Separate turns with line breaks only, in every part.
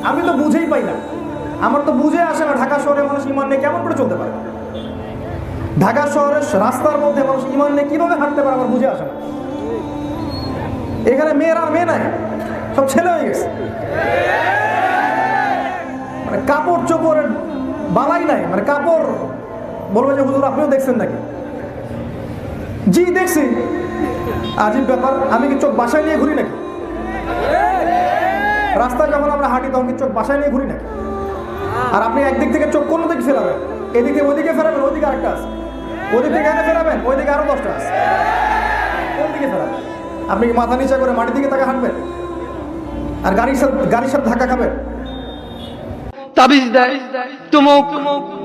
আমি তো বুঝেই পাই না, আমার তো বুঝে আসে না ঢাকা শহরে মানুষ ইমান নিয়ে কেমন করে চলতে পারে। ঢাকা শহরের রাস্তার মধ্যে মানুষ ইমান নিয়ে কিভাবে হাঁটতে পারে আমার বুঝে আসে না। এখানে মেয়ের আর মেয়ে নাই, সব ছেলে হয়ে গেছে। মানে কাপড় চোপড়ের বালাই নাই, মানে কাপড় বলবে যে হুজুর আপনিও দেখছেন নাকি? জি দেখছি। আজীব ব্যাপার, আমি কি চোখ বাসায় নিয়ে ঘুরি নাকি? রাস্তায় যখন আমরা হাঁটি তখন কি চোখ বাসায় নিয়ে ঘুরি নাকি? আর আপনি একদিক থেকে চোখ কোন দিকে ফেরাবেন? এদিকে ওইদিকে ফেরাবেন, ওইদিকে আরেকটা আছে, ওদিক থেকে এনে ফেরাবেন, ওইদিকে আরো 10টা আছে। কোন দিকে ফেরাবেন? আপনি কি মাথা নিচে করে মাটির দিকে তাকে হাঁটবেন আর গাড়ির সাথে ধাক্কা খাবেন?
তাবিজ দেয়, তুমুক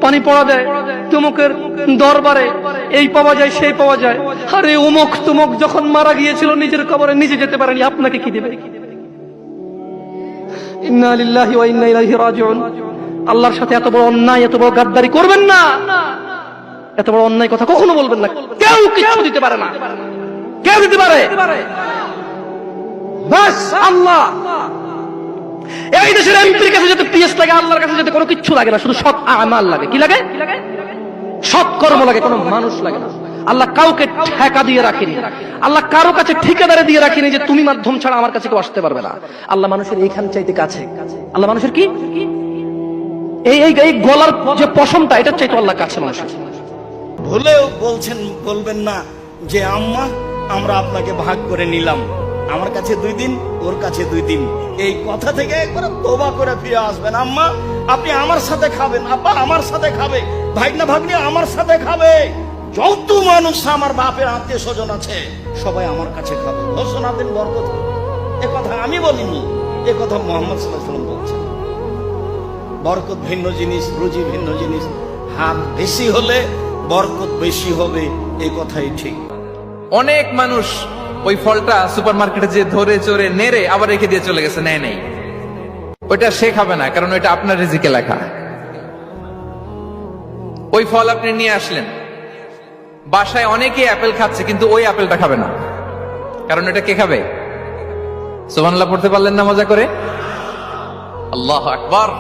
পানি পড়া দেয়, তুমুকের দরবারে এই পাওয়া যায় সেই পাওয়া যায়। আরে উমুক তুমুক যখন মারা গিয়েছিল নিজের কবরে নিজে যেতে পারেনি, আপনাকে কি দেবে? ইন্না লিল্লাহি ওয়া ইন্না ইলাইহি রাজিউন। আল্লাহর সাথে এত বড় অন্যায়, এত বড় গাদ্দারি করবেন না, এত বড় অন্যায় কথা কখনো বলবেন না। কেউ কিছু দিতে পারে না, কেউ দিতে পারে বাস আল্লাহ। এই দেশের এমপির কাছে যাতে পিএস লাগে, আল্লাহর কাছে যাতে কোনো কিচ্ছু লাগে না, শুধু সৎ আমাল লাগে। কি লাগে? সৎ কর্ম লাগে, কোনো মানুষ লাগে না। আল্লাহ কাউকে ঠেকা দিয়ে রাখেনি, আল্লাহ কারো কাছে ঠিকাদারে দিয়ে রাখেনি যে তুমি মাধ্যম ছাড়া আমার কাছে কেউ আসতে পারবে না। আল্লাহ মানুষের এইখান চাইতে কাছে, আল্লাহ মানুষের কি এই গলার যে পশমটা, এটা চাইতো আল্লাহ কাছে মানুষের।
ভুলেও বলবেন না যে আম্মা আমরা আপনাকে ভাগ করে নিলাম, আমার কাছে 2 দিন, ওর কাছে 2 দিন। এই কথা থেকে একবার তোবা করে ফিরে আসবেন। আম্মা আপনি আমার সাথে খাবেন, আব্বা আমার সাথে খাবে, ভাগনা ভাগ্নি আমার সাথে খাবে, যত মানুষ আমার বাপের আত্মীয় স্বজন আছে সবাই আমার কাছে খাবে। ঘোষণা দিন বরকত। এ কথা আমি বলিনি, এ কথা মুহাম্মদ সাল্লাল্লাহু আলাইহি ওয়াসাল্লাম বলছেন। বরকত ভিন্ন জিনিস, রুজি ভিন্ন জিনিস। হাত বেশি হলে বরকত বেশি হবে, এই কথাই ঠিক।
অনেক মানুষ ওই ফলটা সুপারমার্কেটে যে ধরে চড়ে নেড়ে আবার রেখে দিয়ে চলে গেছে, নেয় নেই। ওইটা সে খাবে না, কারণ ওইটা আপনার রিজিকে লেখা। ওই ফল আপনি নিয়ে আসলেন, বাসায় অনেকে অ্যাপেল খাচ্ছে, কিন্তু ওই অ্যাপেলটা খাবে না, কারণ এটা কে খাবে? সুবহানাল্লাহ পড়তে পারলেন না মজা করে? আল্লাহু আকবার।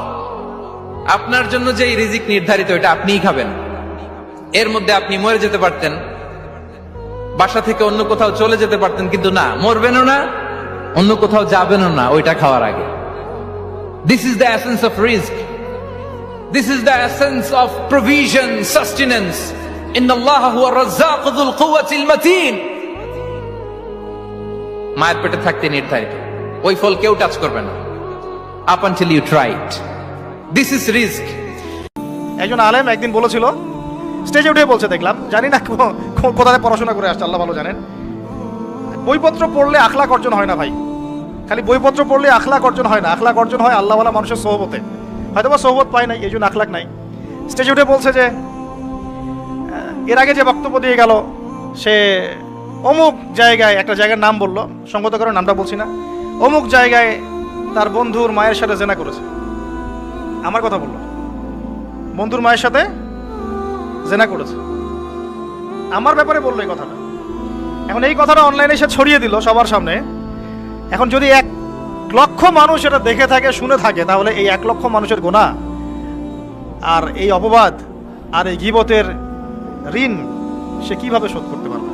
আপনার জন্য যে রিজিক নির্ধারিত, এটা আপনিই খাবেন। এর মধ্যে আপনি মরে যেতে পারতেন, বাসা থেকে অন্য কোথাও চলে যেতে পারতেন, কিন্তু না, মরবেনও না, অন্য কোথাও যাবেনও না ওইটা খাওয়ার আগে। This is the essence of risk, this is the essence of provision, sustenance. ইন্নাল্লাহ হুয়া রাজ্জাক যুল কুওয়াতিল মাতিন। মায়ের পেটে থাকতে নির্ধারিত, ওই ফল কেউ টাচ করবে না up until you try it. This is risk.
একজন আলেম একদিন বলেছিল, স্টেজে উঠে বলছে, দেখলাম, জানি না কোথায় পড়াশোনা করে আসছে, আল্লাহ ভালো জানেন। বইপত্র পড়লে আখলাক অর্জন হয় না ভাই, খালি বইপত্র পড়লে আখলাক অর্জন হয় না, আখলাক অর্জন হয় আল্লাহওয়ালা মানুষের সোহবতে। হয়তো বা সোহবত পায় নাই, এই জন্য আখলাক নাই। স্টেজে উঠে বলছে যে এর আগে যে বক্তব্য দিয়ে গেল, সে অমুক জায়গায়, একটা জায়গার নাম বললো, সঙ্গত করে নামটা বলছি না, অমুক জায়গায় তার বন্ধুর মায়ের সাথে জেনা করেছে। আমার কথা বললো, বন্ধুর মায়ের সাথে জেনা করেছে, আমার ব্যাপারে বললো এই কথাটা। এখন এই কথাটা অনলাইনে এসে ছড়িয়ে দিল সবার সামনে। এখন যদি 1 লক্ষ মানুষ এটা দেখে থাকে, শুনে থাকে, তাহলে এই 1 লক্ষ মানুষের গুনাহ আর এই অপবাদ আর এই গীবতের ঋণ সে কিভাবে শোধ করতে পারবে?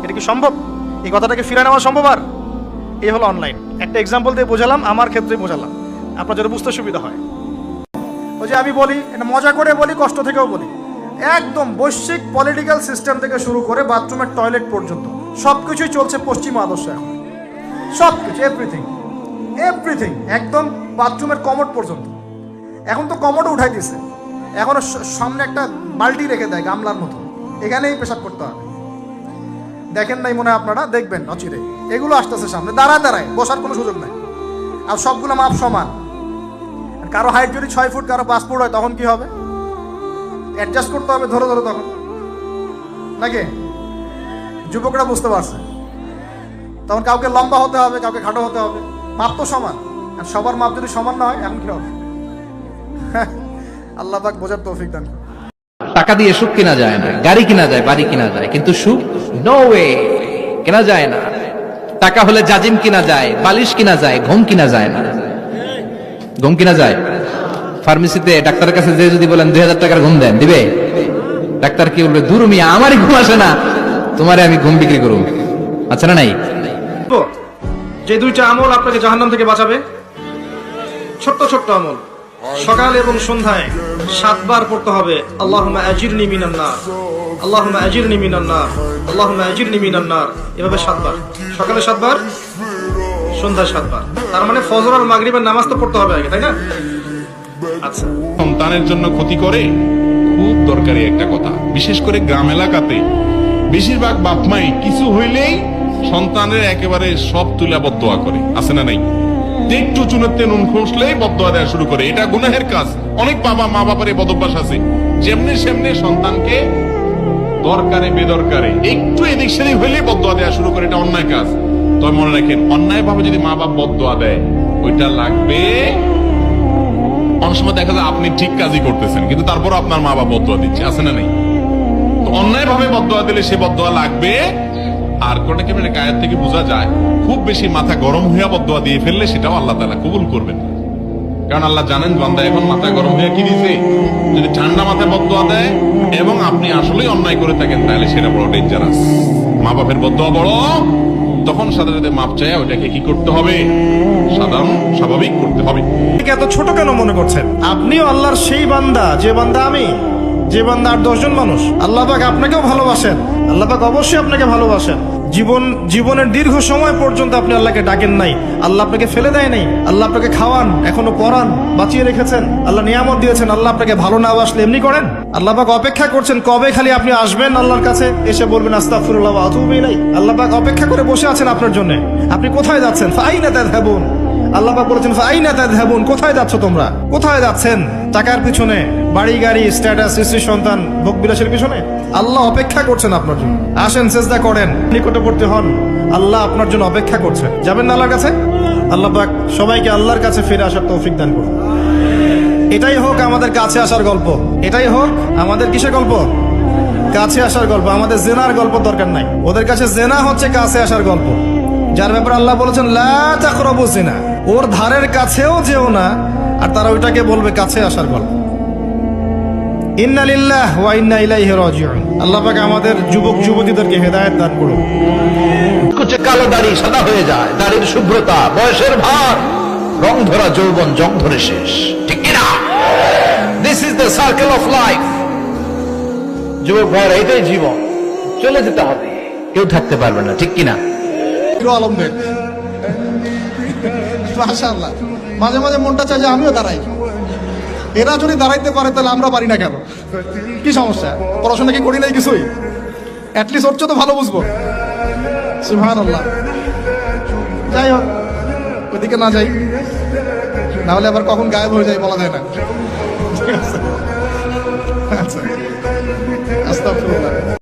এটা কি সম্ভব? এই কথাটাকে ফিরে নেওয়া সম্ভব? আর এই হলো অনলাইন। একটা এক্সাম্পল দিয়ে বোঝালাম, আমার ক্ষেত্রে বোঝালাম, আপনার যাতে বুঝতে সুবিধা হয়। ওই যে আমি বলি, এটা মজা করে বলি, কষ্ট থেকেও বলি, একদম বৈশ্বিক পলিটিক্যাল সিস্টেম থেকে শুরু করে বাথরুমের টয়লেট পর্যন্ত সবকিছুই চলছে পশ্চিমা আদর্শ। এখন সবকিছু, এভরিথিং, একদম বাথরুমের কমোড পর্যন্ত। এখন তো কমোডও উঠাই দিয়েছে, এখন সামনে একটা বালতি রেখে দেয় গামলার মতো, এখানেই পেশাব করতে হবে। দেখেন নাই মনে হয় আপনারা, দেখবেন অচিরে এগুলো আসতেছে সামনে, দাঁড়ায় বসার কোনো সুযোগ নাই। আর সবগুলো মাপ সমান। কারো হাইট যদি 6 ফুট, কারো 5 ফুট হয়, তখন কি হবে? অ্যাডজাস্ট করতে হবে ধরে তখন, নাকি? যুবকরা বুঝতে পারছে, তখন কাউকে লম্বা হতে হবে, কাউকে খাটো হতে হবে, মাপ তো সমান। আর সবার মাপ যদি সমান না হয়, এখন কি হবে? আল্লাহ পাক বোঝার তৌফিক দান।
টাকা দিয়ে সুখ কিনা যায় না, গাড়ি কিনা যায়, বাড়ি কিনা যায়, কিন্তু সুখ নো ওয়ে, কেনা যায় না। টাকা হলে জাজিম কিনা যায়, বালিশ কিনা যায়, ঘুম কিনা যায় না। ঘুম কিনা যায়? ফার্মেসিতে ডাক্তারের কাছে যে যদি বলেন 2000 টাকার ঘুম দেন, দিবে? ডাক্তার কি বলবে? দূর মিয়া, আমারই ঘুম আসে না, তোমারে আমি ঘুম বিক্রি করব। আচ্ছা না নাই?
যে দুইটা আমল আপনাকে জাহান্নাম থেকে বাঁচাবে, ছোট্ট ছোট্ট আমল, সকাল এবং সন্ধ্যায় 7 বার পড়তে হবে আল্লাহুম্মা আজিরনি মিনান নার, আল্লাহুম্মা আজিরনি মিনান নার, আল্লাহুম্মা আজিরনি মিনান নার, এভাবে 7 বার, সকালে 7 বার, সন্ধ্যায় 7 বার। তার মানে ফজর আর মাগরিবের নামাজ তো পড়তে হবে আগে, তাই না? আচ্ছা,
সন্তানের জন্য ক্ষতি করে খুব দরকারি একটা কথা, বিশেষ করে গ্রাম এলাকাতে বেশিরভাগ বাপ মাই কিছু হইলেই সন্তানের একেবারে সব তুলা বদদোয়া করে, আছে না নাই? একটু চুনতে নুন খসলেই বদদোয়া দেওয়া শুরু করে, এটা গুনাহের কাজ। অনেক বাবা মা বাবার এই বদভ্যাস আছে, যেমনি সেমনি সন্তানকে দরকারে বেদরকারে একটু এদিক সেদিক হইলেই বদদোয়া দেওয়া শুরু করে, এটা অন্যায় কাজ। তবে মনে রাখেন, অন্যায় ভাবে যদি মা বাপ বদদোয়া দেয়, ওইটা লাগবে। অনেক সময় দেখা যায় আপনি ঠিক কাজই করতেছেন, কিন্তু তারপর আপনার মা বাবা বদদোয়া দিচ্ছে, আছে না নাই? তো অন্যায় ভাবে বদদোয়া দিলে সে বদদোয়া লাগবে। আর কোন গায়ের থেকে বোঝা যায়, খুব বেশি মাথা গরম হইয়া বদদোয়া দিয়ে ফেললে সেটাও আল্লাহ তাআলা কবুল করবেন না। কারণ আল্লাহ জানেন বান্দা এখন মাথা গরম হইয়া কি দিছে। যদি ঠান্ডা মাথায় বদদোয়া দেয় এবং আপনি আসলেই অন্যায় করে থাকেন, তাহলে সেটা বড় ডেঞ্জারাস। মা বাপের বদদোয়া বড়, তখন সাথে সাথে মাপ চাইয়া ওইটাকে কি করতে হবে? সাধারণ স্বাভাবিক করতে হবে।
এত ছোট কেন মনে করছেন? আপনিও আল্লাহর সেই বান্দা, যে বান্দা আমি, যে বান্দা আর 10 জন মানুষ। আল্লাহ পাক আপনাকেও ভালোবাসেন, আল্লাহ পাক অবশ্যই আপনাকে ভালোবাসেন। জীবনের দীর্ঘ সময় পর্যন্ত আপনি আল্লাহকে ডাকেন নাই, আল্লাহ আপনাকে ফেলে দেয় নাই, আল্লাহ আপনাকে খাওয়ান, এখনো পড়ান, বাঁচিয়ে রেখেছেন, আল্লাহ নিয়ামত দিয়েছেন। আল্লাহ আপনাকে ভালো না বাসলে এমনি করেন? আল্লাহ পাক অপেক্ষা করছেন কবে খালি আপনি আসবেন আল্লাহর কাছে, এসে বলবেন আস্তাগফিরুল্লাহ ওয়া আতুবু ইলাইহি। আল্লাহ পাক অপেক্ষা করে বসে আছেন আপনার জন্য। আপনি কোথায় যাচ্ছেন? ফাআইনা তাযহাবুন। আল্লাহ পাক বলেছেন ফাআইনা তাযহাবুন, কোথায় যাচ্ছ তোমরা? কোথায় যাচ্ছেন? টাকার পিছনে, বাড়ি গাড়ি, স্ট্যাটাস, স্ত্রী সন্তান, ভোগ বিলাসের পিছনে? আল্লাহ অপেক্ষা করছেন আপনার জন্য। আসেন, সেজদা করেন, নিকটবর্তী হন, আল্লাহ আপনার জন্য অপেক্ষা করছেন। যাবেন না আল্লাহর কাছে? আল্লাহ পাক সবাইকে আল্লাহর কাছে ফিরে আসার তৌফিক দান করুন। এটাই হোক আমাদের কাছে আসার গল্প, এটাই হোক আমাদের কিসের গল্প? কাছে আসার গল্প। আমাদের জেনার গল্প দরকার নাই, ওদের কাছে জেনা হচ্ছে কাছে আসার গল্প, যার ব্যাপারে আল্লাহ বলেছেন লা তাকরাবু জিনা, ওর ধারের কাছেও যেও না, আর তারা ওইটাকে বলবে কাছে আসার গল্প। ইন্না লিল্লাহি ওয়া ইন্না ইলাইহি রাজিউন। আল্লাহ পাক আমাদের যুবক যুবতীদেরকে হেদায়েত দান করুন।
কুচে কালো দাড়ি সাদা হয়ে যায়, দাড়ির শুভ্রতা, বয়সের ভার, রং ধরা যৌবন জং ধরে শেষ, ঠিক কিনা? This is the circle of life. যুবক ভাইরা, এটাই জীবন, চলে যেতে হবে, কেউ থাকতে পারবে না, ঠিক কিনা?
আলমদের মাশাআল্লাহ, মাঝে মাঝে মনটা চায় যে আমিও দাঁড়াই। এরা যদি দাঁড়াইতে পারে তাহলে আমরা পারি না কেন? কি সমস্যা? পড়াশোনা কি করি নাই কিছুই? অ্যাটলিস্ট ওর চেয়ে তো ভালো বুঝবো। সুবহানাল্লাহ। যাই হোক, ওদিকে না যাই, না হলে আবার কখন গায়েব হয়ে যায় বলা যায় না। ঠিক আছে, আচ্ছা, আস্তাগফিরুল্লাহ।